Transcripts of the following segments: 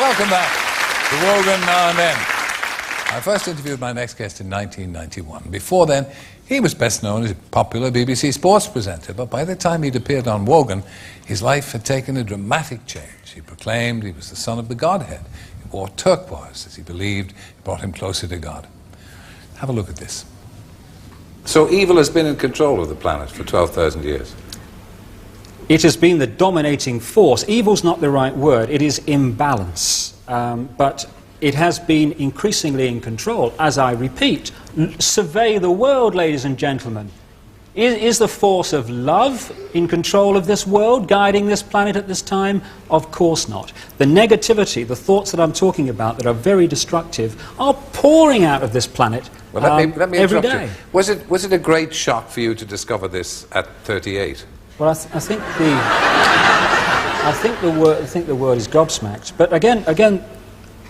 Welcome back to Wogan Now and Then. I first interviewed my next guest in 1991. Before then, he was best known as a popular BBC sports presenter, but by the time he'd appeared on Wogan, his life had taken a dramatic change. He proclaimed he was the son of the Godhead. He wore turquoise, as he believed it brought him closer to God. Have a look at this. So evil has been in control of the planet for 12,000 years? It has been the dominating force. Evil's not the right word, it is imbalance. But it has been increasingly in control. As I repeat, survey the world, ladies and gentlemen. Is the force of love in control of this world, guiding this planet at this time? Of course not. The negativity, the thoughts that I'm talking about that are very destructive, are pouring out of this planet let me every interrupt day. you. Was it a great shock for you to discover this at 38? Well, I think the word is gobsmacked. But again,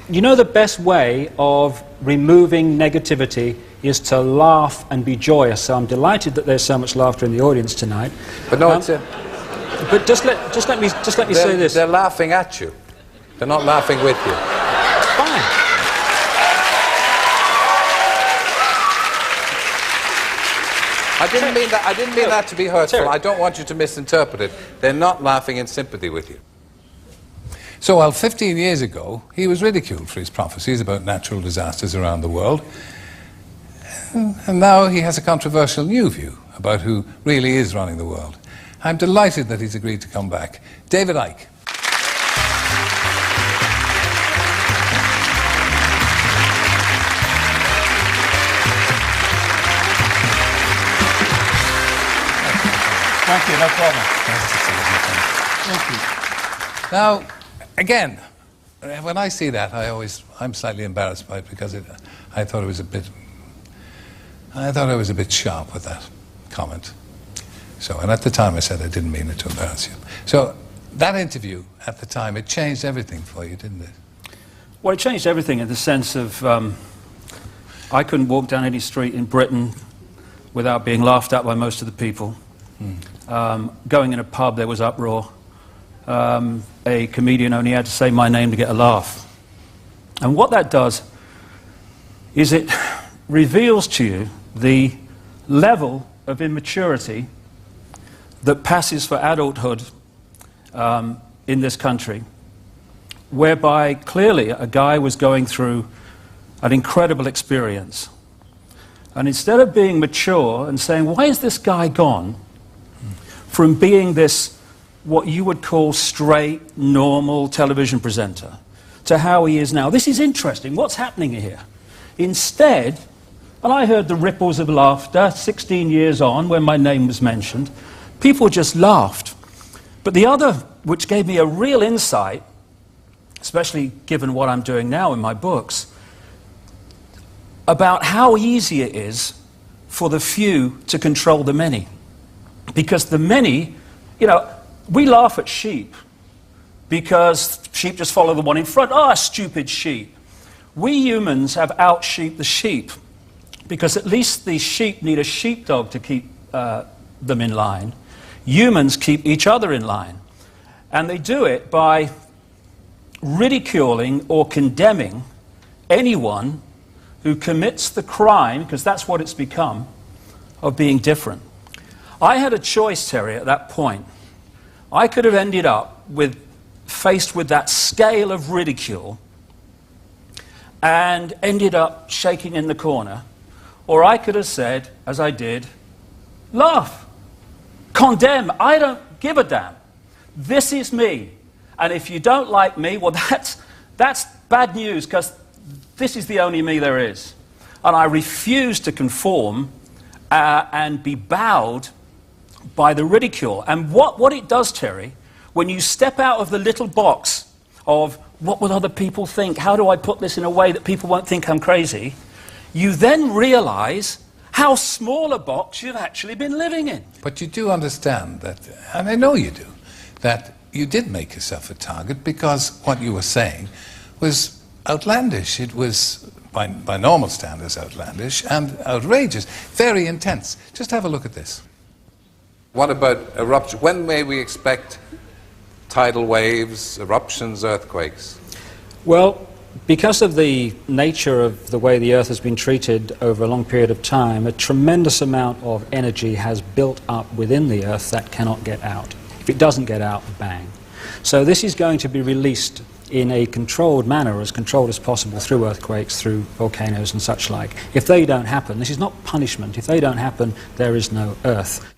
you know, the best way of removing negativity is to laugh and be joyous. So I'm delighted that there's so much laughter in the audience tonight. But no, but just let me say this. They're laughing at you. They're not laughing with you. Fine. I didn't mean that to be hurtful. Terry. I don't want you to misinterpret it. They're not laughing in sympathy with you. So, while 15 years ago, he was ridiculed for his prophecies about natural disasters around the world, and now he has a controversial new view about who really is running the world. I'm delighted that he's agreed to come back. David Icke. Thank you, no problem. Nice to see you. Thank you. Now, again, when I see that, I'm slightly embarrassed by it because I thought I was a bit sharp with that comment. So, and at the time I said I didn't mean it to embarrass you. So, that interview at the time, it changed everything for you, didn't it? Well, it changed everything in the sense of I couldn't walk down any street in Britain without being laughed at by most of the people. Going in a pub, there was uproar. A comedian only had to say my name to get a laugh. And what that does is it reveals to you the level of immaturity that passes for adulthood in this country, whereby clearly a guy was going through an incredible experience. And instead of being mature and saying, why is this guy gone from being this, what you would call straight, normal television presenter, to how he is now? This is interesting. What's happening here? Instead, and I heard the ripples of laughter 16 years on when my name was mentioned, people just laughed. But the other, which gave me a real insight, especially given what I'm doing now in my books, about how easy it is for the few to control the many. Because the many, you know, we laugh at sheep because sheep just follow the one in front. Ah, stupid sheep. We humans have out-sheeped the sheep because at least the sheep need a sheepdog to keep them in line. Humans keep each other in line. And they do it by ridiculing or condemning anyone who commits the crime, because that's what it's become, of being different. I had a choice, Terry, at that point. I could have ended up faced with that scale of ridicule and ended up shaking in the corner, or I could have said, as I did, laugh, condemn, I don't give a damn. This is me. And if you don't like me, well, that's bad news, because this is the only me there is. And I refuse to conform and be bowed by the ridicule. And what it does, Terry, when you step out of the little box of what will other people think, how do I put this in a way that people won't think I'm crazy, you then realize how small a box you've actually been living in. But you do understand that, and I know you do, that you did make yourself a target because what you were saying was outlandish. It was, by normal standards, outlandish and outrageous, very intense. Just have a look at this. What about eruption? When may we expect tidal waves, eruptions, earthquakes? Well, because of the nature of the way the Earth has been treated over a long period of time, a tremendous amount of energy has built up within the Earth that cannot get out. If it doesn't get out, bang. So this is going to be released in a controlled manner, as controlled as possible, through earthquakes, through volcanoes and such like. If they don't happen, this is not punishment. If they don't happen, there is no Earth.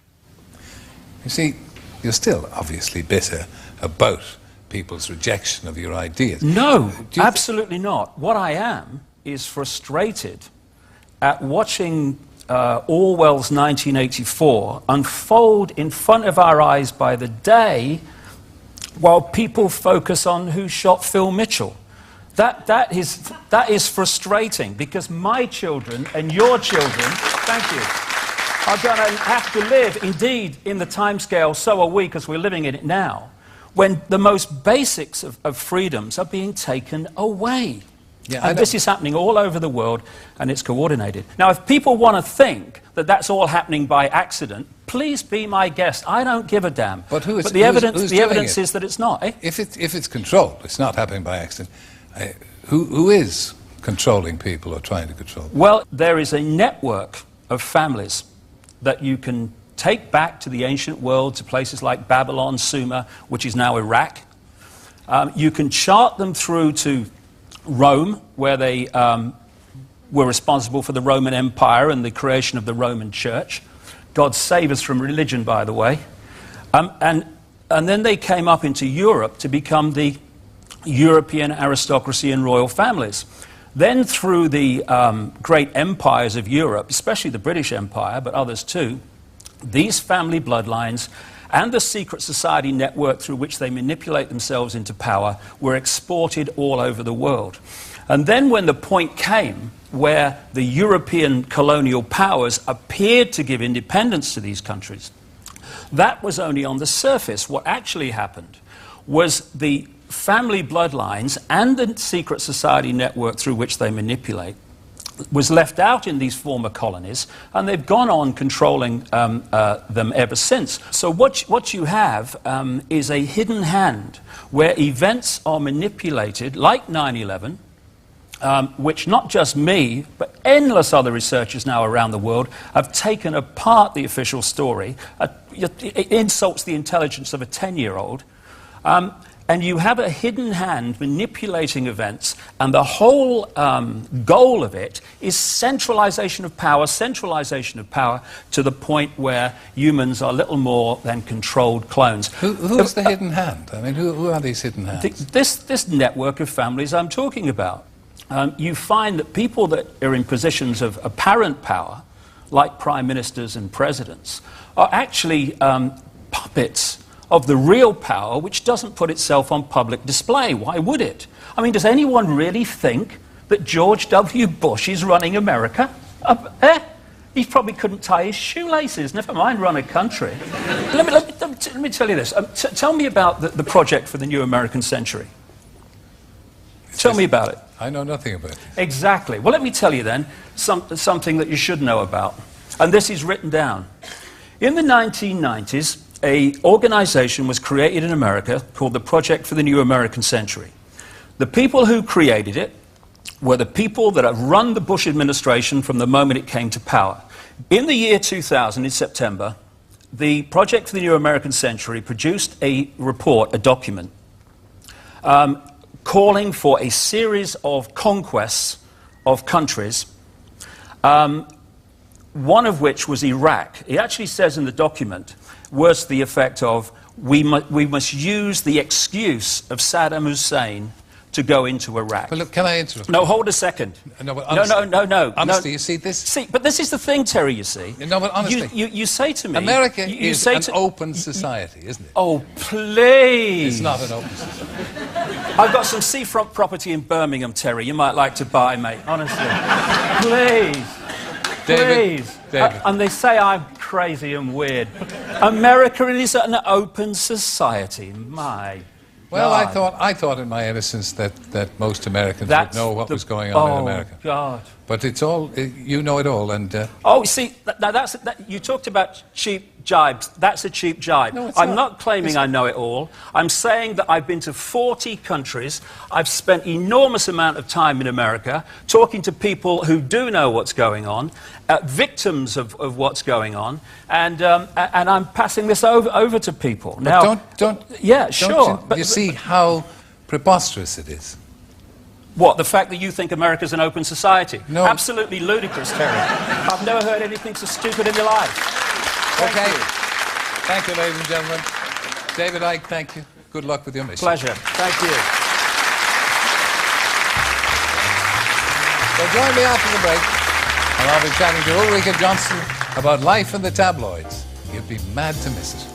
You see, you're still obviously bitter about people's rejection of your ideas. No, absolutely not. What I am is frustrated at watching Orwell's 1984 unfold in front of our eyes by the day, while people focus on who shot Phil Mitchell. That is frustrating, because my children and your children, thank you, are going to have to live, indeed, in the timescale, so are we, because we're living in it now, when the most basics of freedoms are being taken away. Yeah, and this is happening all over the world, and it's coordinated. Now, if people want to think that that's all happening by accident, please be my guest. I don't give a damn. But the evidence is that it's not. Eh? If it's controlled, it's not happening by accident. Who is controlling people or trying to control them? Well, there is a network of families that you can take back to the ancient world, to places like Babylon, Sumer, which is now Iraq. You can chart them through to Rome, where they were responsible for the Roman Empire and the creation of the Roman Church. God save us from religion, by the way. And then they came up into Europe to become the European aristocracy and royal families. Then through the great empires of Europe, especially the British Empire, but others too, these family bloodlines and the secret society network through which they manipulate themselves into power were exported all over the world. And then when the point came where the European colonial powers appeared to give independence to these countries, that was only on the surface. What actually happened was the family bloodlines and the secret society network through which they manipulate was left out in these former colonies, and they've gone on controlling them ever since. So what you have is a hidden hand where events are manipulated, like 9/11, which not just me, but endless other researchers now around the world have taken apart the official story. It insults the intelligence of a 10-year-old. And you have a hidden hand manipulating events, and the whole goal of it is centralization of power to the point where humans are little more than controlled clones. Who is the hidden hand? I mean, who are these hidden hands? This network of families I'm talking about. You find that people that are in positions of apparent power, like prime ministers and presidents, are actually puppets of the real power, which doesn't put itself on public display. Why would it? I mean, does anyone really think that George W. Bush is running America? He probably couldn't tie his shoelaces, never mind run a country. Let me tell you this. Tell me about the project for the new American century. Tell me about it. I know nothing about it. Exactly. Well, let me tell you then something that you should know about. And this is written down. In the 1990s, an organization was created in America called the Project for the New American Century. The people who created it were the people that have run the Bush administration from the moment it came to power. In the year 2000, in September, the Project for the New American Century produced a report, a document, calling for a series of conquests of countries, one of which was Iraq. It actually says in the document, words to the effect of, we must use the excuse of Saddam Hussein to go into Iraq. But look, can I interrupt? No, hold a second. No, but honestly, no. Honestly, you see this? See, but this is the thing, Terry, you see. No, but honestly. You say to me... America is an open society, isn't it? Oh, please. It's not an open society. I've got some seafront property in Birmingham, Terry, you might like to buy, mate. Honestly. Please. David. And they say I'm crazy and weird. America is an open society. My Well, God. I thought in my innocence that most Americans would know what was going on in America. Oh, God. But it's all, you know it all, and... Oh, see, you talked about cheap jibes. That's a cheap jibe. No, I'm not claiming I know it all. I'm saying that I've been to 40 countries. I've spent enormous amount of time in America talking to people who do know what's going on, victims of what's going on, and I'm passing this over to people. But Now, yeah, don't sure. you see how preposterous it is? What, the fact that you think America's an open society? No. Absolutely ludicrous, Terry. I've never heard anything so stupid in my life. Okay. Thank you, ladies and gentlemen. David Icke, thank you. Good luck with your mission. Pleasure. Thank you. So join me after the break, and I'll be chatting to Ulrika Johnson about life in the tabloids. You'd be mad to miss it.